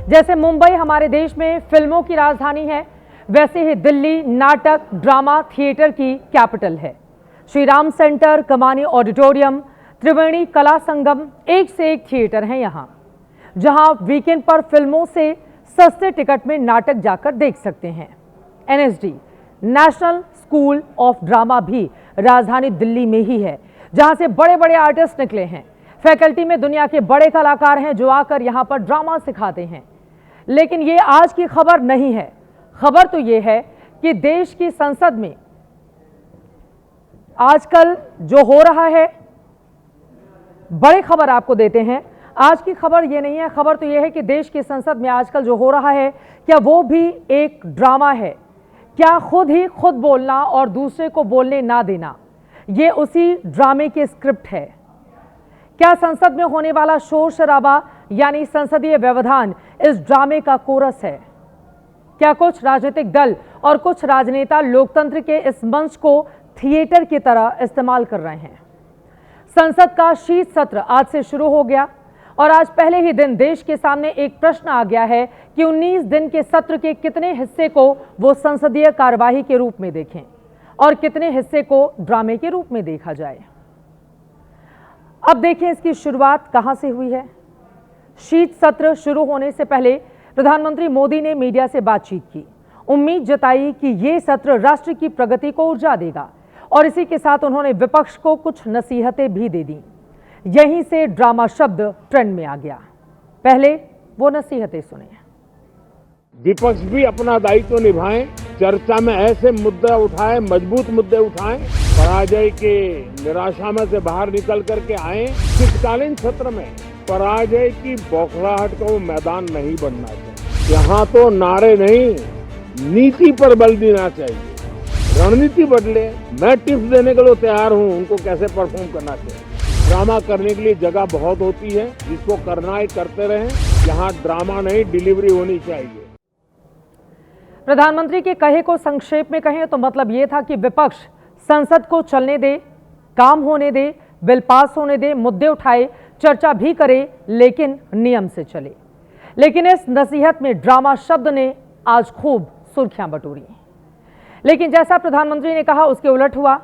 जैसे मुंबई हमारे देश में फिल्मों की राजधानी है, वैसे ही दिल्ली नाटक, ड्रामा, थिएटर की कैपिटल है। श्री राम सेंटर, कमानी ऑडिटोरियम, त्रिवेणी कला संगम, एक से एक थिएटर हैं यहाँ, जहां वीकेंड पर फिल्मों से सस्ते टिकट में नाटक जाकर देख सकते हैं। NSD national school of drama भी राजधानी दिल्ली में ही है, जहां से बड़े बड़े आर्टिस्ट निकले हैं। फैकल्टी में दुनिया के बड़े कलाकार हैं जो आकर यहां पर ड्रामा सिखाते हैं। लेकिन ये आज की खबर नहीं है। खबर तो ये है कि देश की संसद में आजकल जो हो रहा है, बड़ी खबर आपको देते हैं। आज की खबर ये नहीं है, खबर तो ये है कि देश की संसद में आजकल जो हो रहा है, क्या वो भी एक ड्रामा है? क्या खुद ही खुद बोलना और दूसरे को बोलने ना देना, ये उसी ड्रामे की स्क्रिप्ट है? क्या संसद में होने वाला शोर शराबा यानी संसदीय व्यवधान इस ड्रामे का कोरस है? क्या कुछ राजनीतिक दल और कुछ राजनेता लोकतंत्र के इस मंच को थिएटर की तरह इस्तेमाल कर रहे हैं? संसद का शीत सत्र आज से शुरू हो गया और आज पहले ही दिन देश के सामने एक प्रश्न आ गया है कि 19 दिन के सत्र के कितने हिस्से को वो संसदीय कार्यवाही के रूप में देखें और कितने हिस्से को ड्रामे के रूप में देखा जाए। अब देखें इसकी शुरुआत कहां से हुई है। शीत सत्र शुरू होने से पहले प्रधानमंत्री मोदी ने मीडिया से बातचीत की, उम्मीद जताई कि ये सत्र राष्ट्र की प्रगति को ऊर्जा देगा और इसी के साथ उन्होंने विपक्ष को कुछ नसीहतें भी दे दी। यहीं से ड्रामा शब्द ट्रेंड में आ गया। पहले वो नसीहतें सुने। विपक्ष भी अपना दायित्व निभाएं, चर्चा में ऐसे मुद्दे उठाएं, मजबूत मुद्दे उठाएं, पराजय के निराशा में से बाहर निकल करके आए। शीतकालीन सत्र में पराजय की बौखलाहट का वो मैदान नहीं बनना चाहिए। यहाँ तो नारे नहीं, नीति पर बल देना चाहिए, रणनीति बदले। मैं टिप्स देने के लिए तैयार हूँ उनको कैसे परफॉर्म करना चाहिए। ड्रामा करने के लिए जगह बहुत होती है, जिसको करना है करते रहें। यहाँ ड्रामा नहीं, डिलीवरी होनी चाहिए। प्रधानमंत्री के कहे को संक्षेप में कहें तो मतलब ये था कि विपक्ष संसद को चलने दे, काम होने दे, बिल पास होने दे, मुद्दे उठाए, चर्चा भी करे, लेकिन नियम से चले। लेकिन इस नसीहत में ड्रामा शब्द ने आज खूब सुर्खियां बटोरी। लेकिन जैसा प्रधानमंत्री ने कहा उसके उलट हुआ,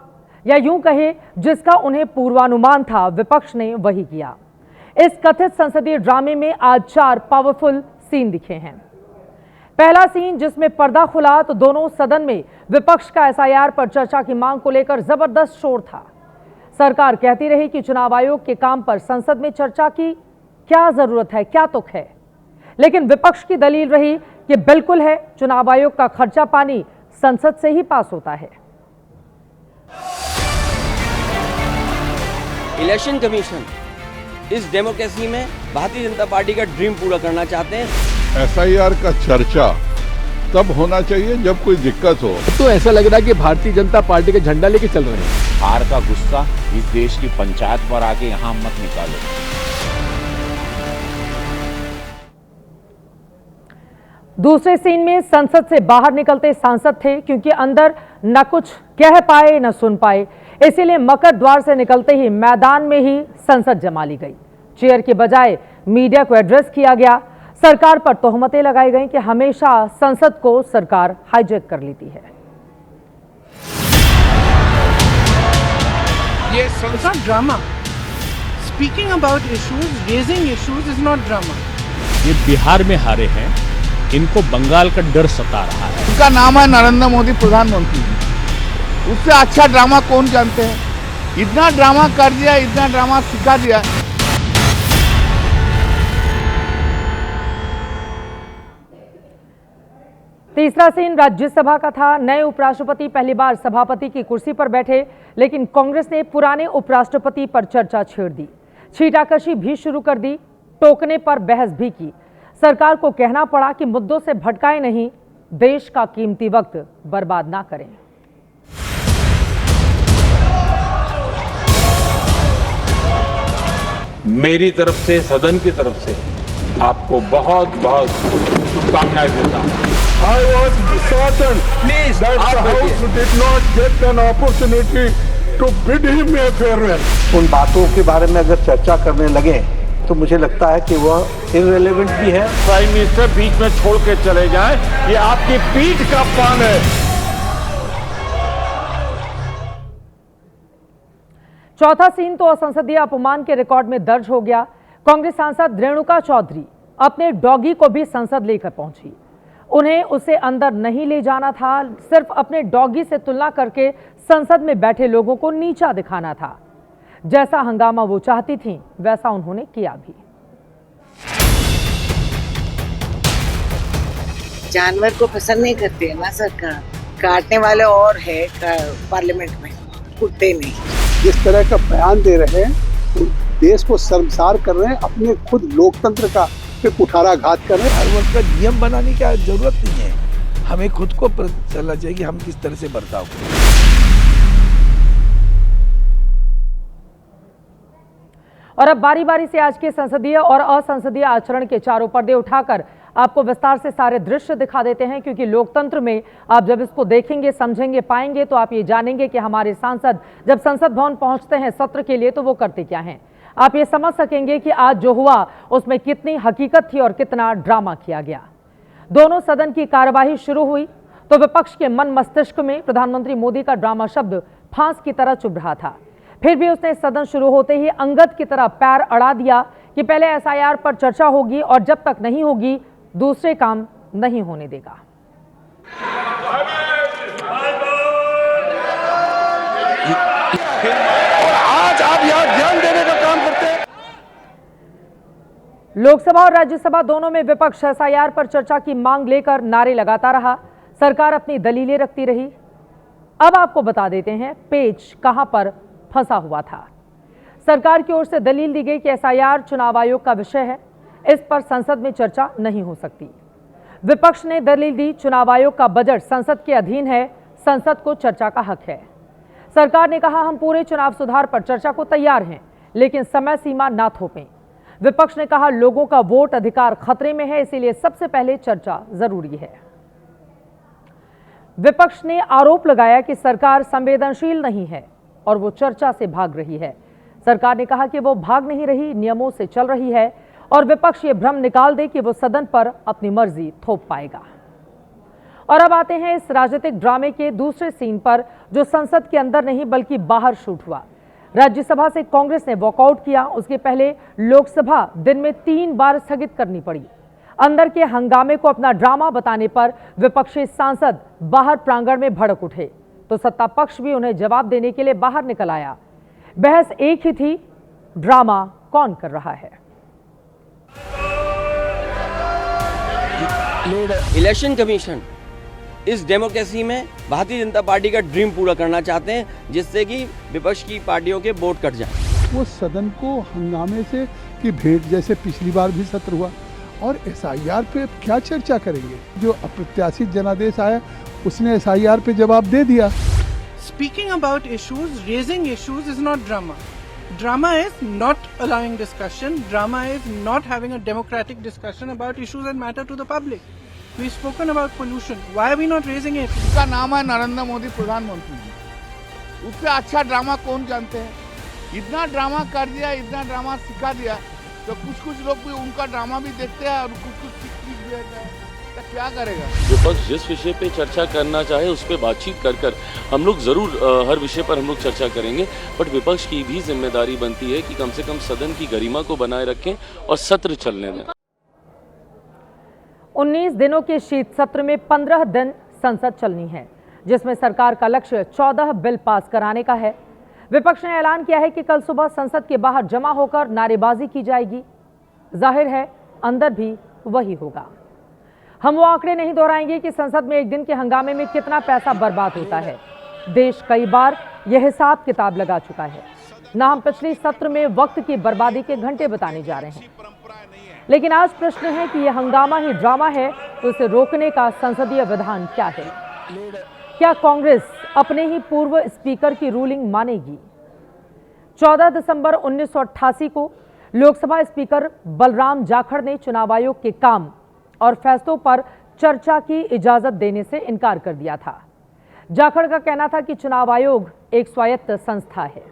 या यूं कहे जिसका उन्हें पूर्वानुमान था, विपक्ष ने वही किया। इस कथित संसदीय ड्रामे में आज 4 पावरफुल सीन दिखे हैं। पहला सीन जिसमें पर्दा खुला तो दोनों सदन में विपक्ष का एसआईआर पर चर्चा की मांग को लेकर जबरदस्त शोर था। सरकार कहती रही कि चुनाव आयोग के काम पर संसद में चर्चा की क्या जरूरत है, क्या तुक है। लेकिन विपक्ष की दलील रही कि बिल्कुल है, चुनाव आयोग का खर्चा पानी संसद से ही पास होता है। इलेक्शन कमीशन इस डेमोक्रेसी में भारतीय जनता पार्टी का ड्रीम पूरा करना चाहते हैं। एसआईआर का चर्चा तब होना चाहिए जब कोई दिक्कत हो। तो ऐसा लग रहा है कि भारतीय जनता पार्टी का झंडा लेके चल रहे हैं। हार का गुस्सा इस देश की पंचायत पर आके यहाँ मत निकालो। दूसरे सीन में संसद से बाहर निकलते सांसद थे, क्योंकि अंदर न कुछ कह पाए न सुन पाए, इसीलिए मकर द्वार से निकलते ही मैदान में ही संसद जमा ली गई। चेयर के बजाय मीडिया को एड्रेस किया गया। सरकार पर तोहमतें लगाई गई कि हमेशा संसद को सरकार हाईजैक कर लेती है। ये संसद drama, speaking about issues, raising issues is not drama. ये बिहार में हारे हैं, इनको बंगाल का डर सता रहा है। उनका नाम है नरेंद्र मोदी प्रधानमंत्री जी। उससे अच्छा ड्रामा कौन जानते हैं? इतना ड्रामा कर दिया, इतना ड्रामा सिखा दिया। तीसरा सीन राज्यसभा का था। नए उपराष्ट्रपति पहली बार सभापति की कुर्सी पर बैठे, लेकिन कांग्रेस ने पुराने उपराष्ट्रपति पर चर्चा छेड़ दी, छींटाकशी भी शुरू कर दी, टोकने पर बहस भी की। सरकार को कहना पड़ा कि मुद्दों से भटकाए नहीं, देश का कीमती वक्त बर्बाद ना करें। मेरी तरफ से, सदन की तरफ से आपको बहुत बहुत शुभकामनाएं देता हूं। I was certain that the House did not get an opportunity to bid him a farewell. उन बातों के बारे में अगर चर्चा करने लगे तो मुझे लगता है कि वह इररिलेवेंट भी है। प्राइम मिनिस्टर बीच में छोड़ के चले जाएं, ये आपकी पीठ का पान है। चौथा सीन तो असंसदीय अपमान के रिकॉर्ड में दर्ज हो गया। कांग्रेस सांसद रेणुका चौधरी अपने डॉगी को भी संसद लेकर पहुंची। उन्हें उसे अंदर नहीं ले जाना था, सिर्फ अपने डॉगी से तुलना करके संसद में बैठे लोगों को नीचा दिखाना था। जैसा हंगामा वो चाहती थीं, वैसा उन्होंने किया भी। जानवर को पसंद नहीं करते है ना सरकार, काटने वाले और है पार्लियामेंट में, कुत्ते नहीं। जिस तरह का बयान दे रहे हैं, देश को शर्मसार कर रहे हैं, अपने खुद लोकतंत्र का पे कुठाराघात कर रहे हैं। हर वक्त का नियम बनाने की जरूरत नहीं है, हमें खुद को चलना चाहिए कि हम किस तरह से बर्ताव करें। और अब बारी बारी से आज के संसदीय और असंसदीय आचरण के चारों पर्दे उठाकर आपको विस्तार से सारे दृश्य दिखा देते हैं, क्योंकि लोकतंत्र में आप जब इसको देखेंगे, समझेंगे, पाएंगे तो आप ये जानेंगे कि हमारे सांसद जब संसद भवन पहुंचते हैं सत्र के लिए तो वो करते क्या हैं। आप ये समझ सकेंगे कि आज जो हुआ उसमें कितनी हकीकत थी और कितना ड्रामा किया गया। दोनों सदन की कार्यवाही शुरू हुई तो विपक्ष के मन मस्तिष्क में प्रधानमंत्री मोदी का ड्रामा शब्द फांस की तरह चुभ रहा था। फिर भी उसने सदन शुरू होते ही अंगद की तरह पैर अड़ा दिया कि पहले एसआईआर पर चर्चा होगी और जब तक नहीं होगी दूसरे काम नहीं होने देगा। आज आप यहाँ ध्यान देने का काम करते हैं। लोकसभा और राज्यसभा दोनों में विपक्ष एसआईआर पर चर्चा की मांग लेकर नारे लगाता रहा। सरकार अपनी दलीलें रखती रही। अब आपको बता देते हैं पेच कहां पर फंसा हुआ था। सरकार की ओर से दलील दी गई कि एसआईआर चुनाव आयोग का विषय है, इस पर संसद में चर्चा नहीं हो सकती। विपक्ष ने दलील दी चुनाव आयोग का बजट संसद के अधीन है, संसद को चर्चा का हक है। सरकार ने कहा हम पूरे चुनाव सुधार पर चर्चा को तैयार हैं, लेकिन समय सीमा ना थोपें। विपक्ष ने कहा लोगों का वोट अधिकार खतरे में है, इसीलिए सबसे पहले चर्चा जरूरी है। विपक्ष ने आरोप लगाया कि सरकार संवेदनशील नहीं है और वो चर्चा से भाग रही है। सरकार ने कहा कि वो भाग नहीं रही, नियमों से चल रही है और विपक्ष ये भ्रम निकाल दे कि वो सदन पर अपनी मर्जी थोप पाएगा। और अब आते हैं इस राजनीतिक ड्रामे के दूसरे सीन पर, जो संसद के अंदर नहीं बल्कि बाहर शूट हुआ। राज्यसभा से कांग्रेस ने वॉकआउट किया, उसके पहले लोकसभा दिन में 3 बार स्थगित करनी पड़ी। अंदर के हंगामे को अपना ड्रामा बताने पर विपक्षी सांसद बाहर प्रांगण में भड़क उठे तो सत्ता पक्ष भी उन्हें जवाब देने के लिए बाहर निकल आया। बहस एक ही थी, ड्रामा कौन कर रहा है। इलेक्शन कमीशन इस डेमोक्रेसी में भारतीय जनता पार्टी का ड्रीम पूरा करना चाहते हैं, जिससे कि विपक्ष की पार्टियों के वोट कट जाए। वो सदन को हंगामे से की भेंट जैसे पिछली बार भी सत्र हुआ, और एसआईआर पे क्या चर्चा करेंगे। जो अप्रत्याशित जनादेश आया उसने एसआईआर पे जवाब दे दिया। Speaking about issues, raising issues is not drama. Drama is not allowing discussion. Drama is not having a democratic discussion about issues that matter to the public. We've spoken about pollution. Why are we not raising it? उनका नाम है नरेंद्र मोदी प्रधानमंत्री जी। उससे अच्छा drama कौन जानते हैं। इतना ड्रामा कर दिया, इतना ड्रामा सिखा दिया, तो कुछ लोग भी उनका ड्रामा भी देखते हैं और कुछ सीख भी देते हैं। तो क्या करेगा विपक्ष। जिस विषय पे चर्चा करना चाहे उस पर बातचीत कर हम लोग जरूर हर विषय पर हम लोग चर्चा करेंगे, बट विपक्ष की भी जिम्मेदारी बनती है कि कम से कम सदन की गरिमा को बनाए रखें और सत्र चलने दें। 19 दिनों के शीत सत्र में 15 दिन संसद चलनी है, जिसमें सरकार का लक्ष्य 14 बिल पास कराने का है। विपक्ष ने ऐलान किया है कि कल सुबह संसद के बाहर जमा होकर नारेबाजी की जाएगी। जाहिर है अंदर भी वही होगा। हम वो आंकड़े नहीं दोहराएंगे कि संसद में एक दिन के हंगामे में कितना पैसा बर्बाद होता है। देश कई बार यह हिसाब किताब लगा चुका है। ना हम पिछले सत्र में वक्त की बर्बादी के घंटे बताने जा रहे हैं, लेकिन आज प्रश्न है कि यह हंगामा ही ड्रामा है तो इसे रोकने का संसदीय विधान क्या है। क्या कांग्रेस अपने ही पूर्व स्पीकर की रूलिंग मानेगी? 14 दिसंबर 1988 को लोकसभा स्पीकर बलराम जाखड़ ने चुनाव आयोग के काम और फैसलों पर चर्चा की इजाजत देने से इनकार कर दिया था। जाखड़ का कहना था कि चुनाव आयोग एक स्वायत्त संस्था है।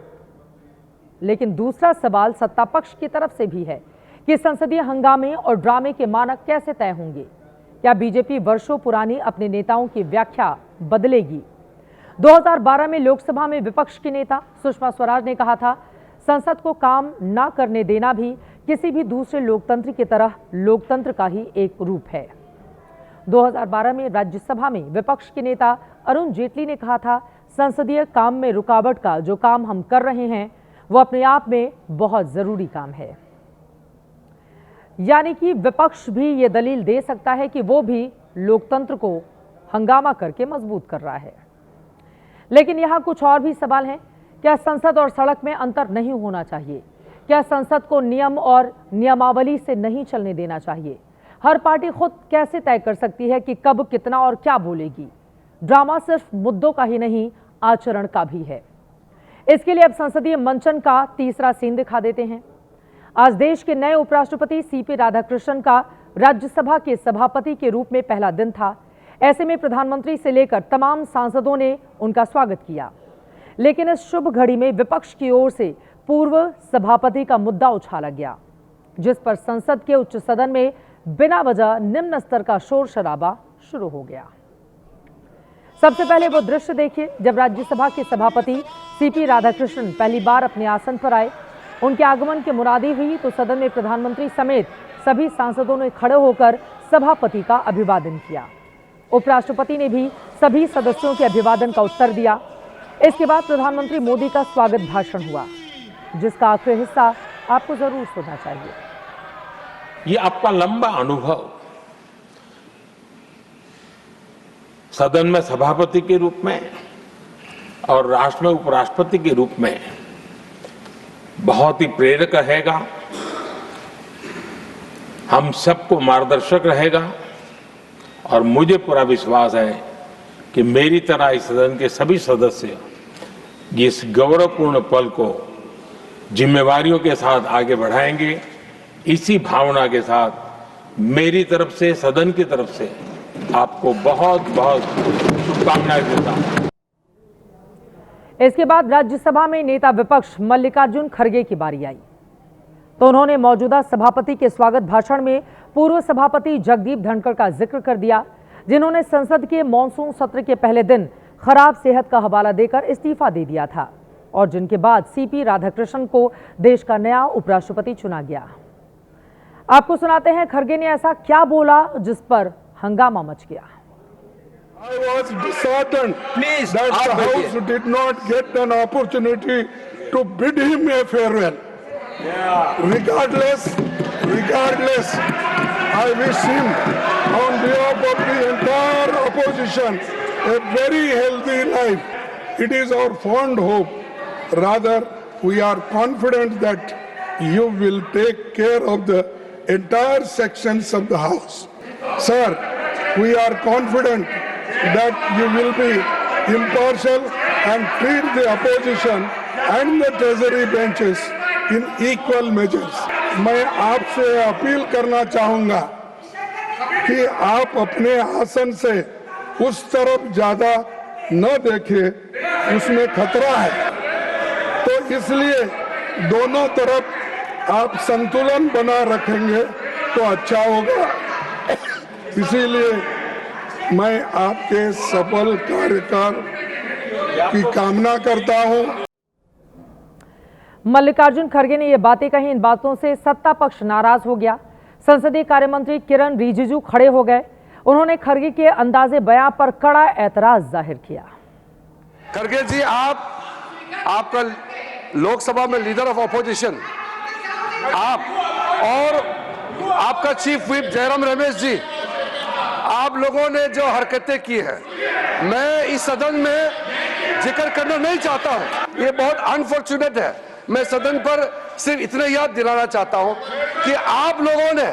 लेकिन दूसरा सवाल सत्ता पक्ष की तरफ से भी है कि संसदीय हंगामे और ड्रामे के मानक कैसे तय होंगे। क्या बीजेपी वर्षों पुरानी अपने नेताओं की व्याख्या बदलेगी? 2012 में लोकसभा में विपक्ष की नेता सुषमा स्वराज ने कहा था, संसद को काम ना करने देना भी किसी भी दूसरे लोकतंत्र की तरह लोकतंत्र का ही एक रूप है। 2012 में राज्यसभा में विपक्ष के नेता अरुण जेटली ने कहा था, संसदीय काम में रुकावट का जो काम हम कर रहे हैं वो अपने आप में बहुत जरूरी काम है। यानी कि विपक्ष भी ये दलील दे सकता है कि वो भी लोकतंत्र को हंगामा करके मजबूत कर रहा है। लेकिन यहां कुछ और भी सवाल हैं। क्या संसद और सड़क में अंतर नहीं होना चाहिए? क्या संसद को नियम और नियमावली से नहीं चलने देना चाहिए? हर पार्टी खुद कैसे तय कर सकती है कि कब कितना और क्या बोलेगी? ड्रामा सिर्फ मुद्दों का ही नहीं, आचरण का भी है। इसके लिए अब संसदीय मंचन का तीसरा सीन दिखा देते हैं। आज देश के नए उपराष्ट्रपति सीपी राधाकृष्णन का राज्यसभा के सभापति के रूप में पहला दिन था। ऐसे में प्रधानमंत्री से लेकर तमाम सांसदों ने उनका स्वागत किया। लेकिन इस शुभ घड़ी में विपक्ष की ओर से पूर्व सभापति का मुद्दा उछाला गया, जिस पर संसद के उच्च सदन में बिना वजह निम्न स्तर का शोर शराबा शुरू हो गया। सबसे पहले वो दृश्य देखिए जब राज्यसभा के सभापति सीपी राधाकृष्णन पहली बार अपने आसन पर आए। उनके आगमन की मुनादी हुई तो सदन में प्रधानमंत्री समेत सभी सांसदों ने खड़े होकर सभापति का अभिवादन किया। उपराष्ट्रपति ने भी सभी सदस्यों के अभिवादन का उत्तर दिया। इसके बाद प्रधानमंत्री मोदी का स्वागत भाषण हुआ, जिसका आखिरी हिस्सा आपको जरूर सुनना चाहिए। ये आपका लंबा अनुभव सदन में सभापति के रूप में और राष्ट्र में उपराष्ट्रपति के रूप में बहुत ही प्रेरक रहेगा, हम सबको मार्गदर्शक रहेगा और मुझे पूरा विश्वास है कि मेरी तरह इस सदन के सभी सदस्य इस गौरवपूर्ण पल को जिम्मेवारियों के साथ आगे बढ़ाएंगे। इसी भावना के साथ मेरी तरफ से, सदन की तरफ से आपको बहुत बहुत शुभकामनाएं देता हूं। इसके बाद राज्यसभा में नेता विपक्ष मल्लिकार्जुन खड़गे की बारी आई तो उन्होंने मौजूदा सभापति के स्वागत भाषण में पूर्व सभापति जगदीप धनखड़ का जिक्र कर दिया, जिन्होंने संसद के मॉनसून सत्र के पहले दिन खराब सेहत का हवाला देकर इस्तीफा दे दिया था और जिनके बाद सीपी राधाकृष्णन को देश का नया उपराष्ट्रपति चुना गया। आपको सुनाते हैं खड़गे ने ऐसा क्या बोला जिस पर हंगामा मच गया। I was disheartened that the House did not get an opportunity to bid him a farewell. Regardless, I wish him on behalf of the entire opposition a very healthy life. It is our fond hope. Rather, we are confident that you will take care of the entire sections of the House. Sir, we are confident that you will be impartial and treat the opposition and the treasury benches in equal measures. मैं आपसे appeal करना चाहूंगा कि आप अपने आसन से उस तरफ ज्यादा न देखें, उसमें खतरा है। तो इसलिए दोनों तरफ आप संतुलन बना रखेंगे तो अच्छा होगा। इसीलिए मैं आपके सफल कार्यकाल की कामना करता हूं। मल्लिकार्जुन खड़गे ने ये बातें कही। इन बातों से सत्ता पक्ष नाराज हो गया। संसदीय कार्य मंत्री किरण रिजिजू खड़े हो गए। उन्होंने खड़गे के अंदाजे बयां पर कड़ा एतराज जाहिर किया। खड़गे जी, आपका लोकसभा में लीडर ऑफ ऑपोजिशन, आप और आपका चीफ व्हिप जयराम रमेश जी, आप लोगों ने जो हरकतें की है, मैं इस सदन में जिक्र करना नहीं चाहता हूं। ये बहुत अनफॉर्चुनेट है। मैं सदन पर सिर्फ इतने याद दिलाना चाहता हूं कि आप लोगों ने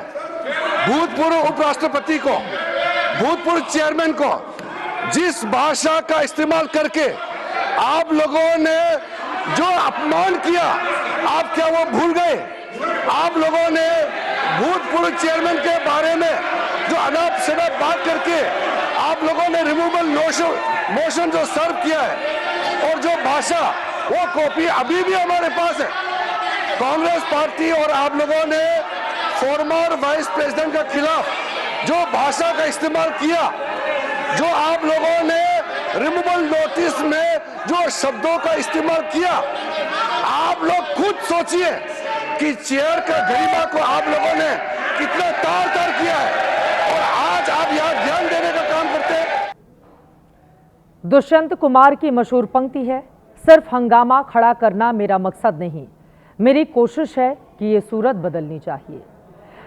भूतपूर्व उपराष्ट्रपति को, भूतपूर्व चेयरमैन को जिस भाषा का इस्तेमाल करके आप लोगों ने जो अपमान किया, आप क्या वो भूल गए? आप लोगों ने भूतपूर्व चेयरमैन के बारे में जो अनाप शनाप बात करके आप लोगों ने रिमूवल मोशन जो सर्व किया है और जो भाषा, वो कॉपी अभी भी हमारे पास है। कांग्रेस पार्टी और आप लोगों ने फॉर्मर वाइस प्रेसिडेंट के खिलाफ जो भाषा का इस्तेमाल किया, जो आप लोगों ने रिमूवल नोटिस में जो शब्दों का इस्तेमाल किया, आप लोग खुद सोचिए कि चेयर का गरिमा को आप लोगों ने कितना तार तार किया है और आज आप यहाँ ध्यान देने का काम करते हैं। दुष्यंत कुमार की मशहूर पंक्ति है, सिर्फ हंगामा खड़ा करना मेरा मकसद नहीं, मेरी कोशिश है कि ये सूरत बदलनी चाहिए।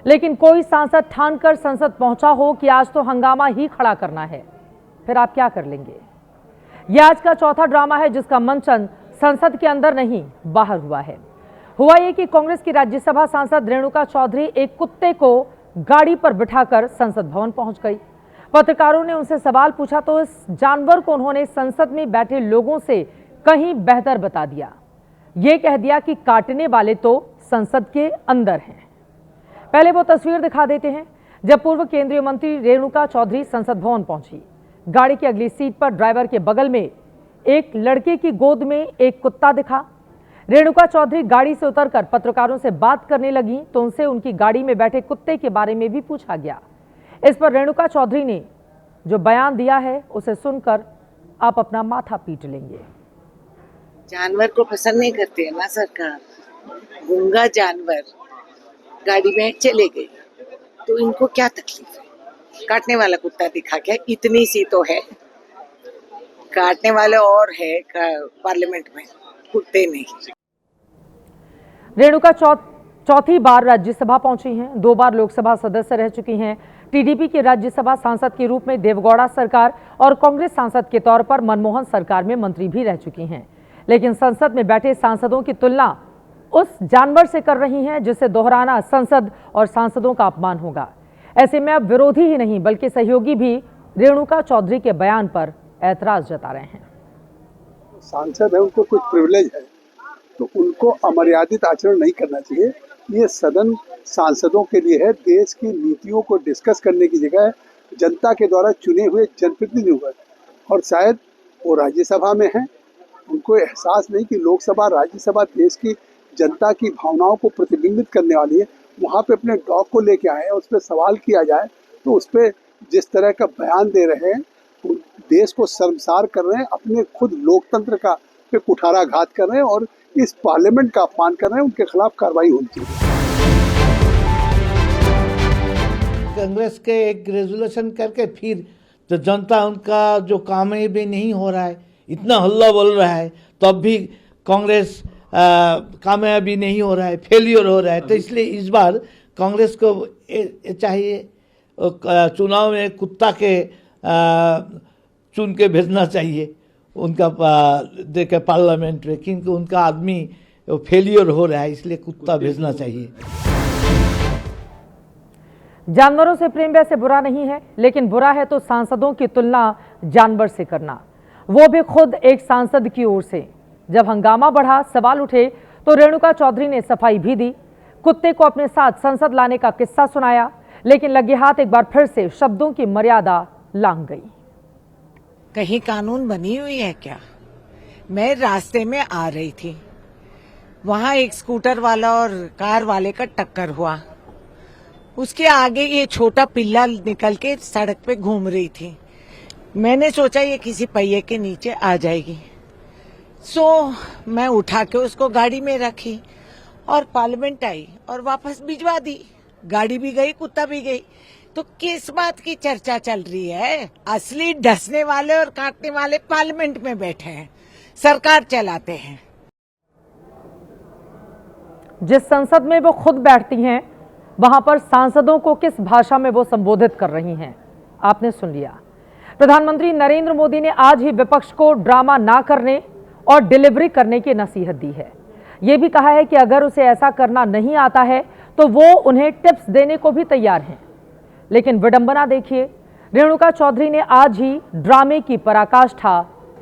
लेकिन कोई सांसद ठानकर संसद पहुंचा हो कि आज तो हंगामा ही खड़ा करना है, फिर आप क्या कर लेंगे? यह आज का चौथा ड्रामा है जिसका मंचन संसद के अंदर नहीं बाहर हुआ है। हुआ ये कि कांग्रेस की राज्यसभा सांसद रेणुका चौधरी एक कुत्ते को गाड़ी पर बिठाकर संसद भवन पहुंच गई। पत्रकारों ने उनसे सवाल पूछा तो इस जानवर को उन्होंने संसद में बैठे लोगों से कहीं बेहतर बता दिया। ये कह दिया कि काटने वाले तो संसद के अंदर हैं। पहले वो तस्वीर दिखा देते हैं जब पूर्व केंद्रीय मंत्री रेणुका चौधरी संसद भवन पहुंची। गाड़ी की अगली सीट पर ड्राइवर के बगल में एक लड़के की गोद में एक कुत्ता दिखा। रेणुका चौधरी गाड़ी से उतरकर पत्रकारों से बात करने लगी तो उनसे उनकी गाड़ी में बैठे कुत्ते के बारे में भी पूछा गया। इस पर रेणुका चौधरी ने जो बयान दिया है उसे सुनकर आप अपना माथा पीट लेंगे। जानवर को पसंद नहीं करते है ना सरकार। गूंगा जानवर गाड़ी में चले गए तो इनको क्या तकलीफ है? काटने वाला कुत्ता दिखा क्या? इतनी सी तो है, काटने वाले और है पार्लियामेंट में, कुत्ते नहीं। रेणुका चौथी बार राज्यसभा पहुंची हैं, 2 बार लोकसभा सदस्य रह चुकी हैं। टीडीपी के राज्यसभा सांसद के रूप में देवगौड़ा सरकार और कांग्रेस सांसद के तौर पर मनमोहन सरकार में मंत्री भी रह चुकी हैं। लेकिन संसद में बैठे सांसदों की तुलना उस जानवर से कर रही हैं जिसे दोहराना संसद और सांसदों का अपमान होगा। ऐसे में अब विरोधी ही नहीं बल्कि सहयोगी भी रेणुका चौधरी के बयान पर ऐतराज जता रहे हैं। सांसद है, उनको कुछ प्रिविलेज है तो उनको अमर्यादित आचरण नहीं करना चाहिए। ये सदन सांसदों के लिए है, देश की नीतियों को डिस्कस करने की जगह है, जनता के द्वारा चुने हुए जनप्रतिनिधि हुए और शायद वो राज्यसभा में हैं, उनको एहसास नहीं कि लोकसभा राज्यसभा देश की जनता की भावनाओं को प्रतिबिंबित करने वाली है। वहाँ पे अपने डॉग को लेके आए हैं, उस पर सवाल किया जाए तो उस पर जिस तरह का बयान दे रहे हैं वो देश को शर्मसार कर रहे हैं, अपने खुद लोकतंत्र का पे कुठाराघात कर रहे हैं और इस पार्लियामेंट का अपमान कर रहे हैं। उनके खिलाफ कार्रवाई होनी चाहिए। कांग्रेस के एक रेजोल्यूशन करके फिर तो जनता उनका जो कामयाबी नहीं हो रहा है, इतना हल्ला बोल रहा है तब भी कांग्रेस कामयाबी नहीं हो रहा है, फेलियर हो रहा है। तो इसलिए इस बार कांग्रेस को चाहिए चुनाव में कुत्ता के चुन के भेजना चाहिए उनका देखे पार्लियामेंट में, क्योंकि उनका आदमी फेलियर हो रहा है, इसलिए कुत्ता भेजना चाहिए। जानवरों से प्रेम वैसे बुरा नहीं है, लेकिन बुरा है तो सांसदों की तुलना जानवर से करना, वो भी खुद एक सांसद की ओर से। जब हंगामा बढ़ा, सवाल उठे तो रेणुका चौधरी ने सफाई भी दी, कुत्ते को अपने साथ संसद लाने का किस्सा सुनाया, लेकिन लगे हाथ एक बार फिर से शब्दों की मर्यादा लांघ गई। कहीं कानून बनी हुई है क्या? मैं रास्ते में आ रही थी, वहां एक स्कूटर वाला और कार वाले का टक्कर हुआ। उसके आगे ये छोटा पिल्ला निकल के सड़क पे घूम रही थी। मैंने सोचा ये किसी पहिए के नीचे आ जाएगी, सो मैं उठा के उसको गाड़ी में रखी और पार्लियामेंट आई और वापस भिजवा दी। गाड़ी भी गई, कुत्ता भी गई। तो किस बात की चर्चा चल रही है? असली डसने वाले और काटने वाले पार्लियामेंट में बैठे हैं, सरकार चलाते हैं। जिस संसद में वो खुद बैठती हैं, वहां पर सांसदों को किस भाषा में वो संबोधित कर रही हैं, आपने सुन लिया। प्रधानमंत्री नरेंद्र मोदी ने आज ही विपक्ष को ड्रामा ना करने और डिलीवरी करने की नसीहत दी है। ये भी कहा है कि अगर उसे ऐसा करना नहीं आता है तो वो उन्हें टिप्स देने को भी तैयार हैं। लेकिन विडंबना देखिए, रेणुका चौधरी ने आज ही ड्रामे की पराकाष्ठा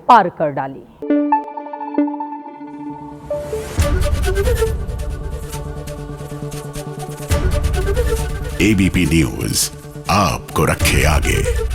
पार कर डाली। एबीपी न्यूज आपको रखे आगे।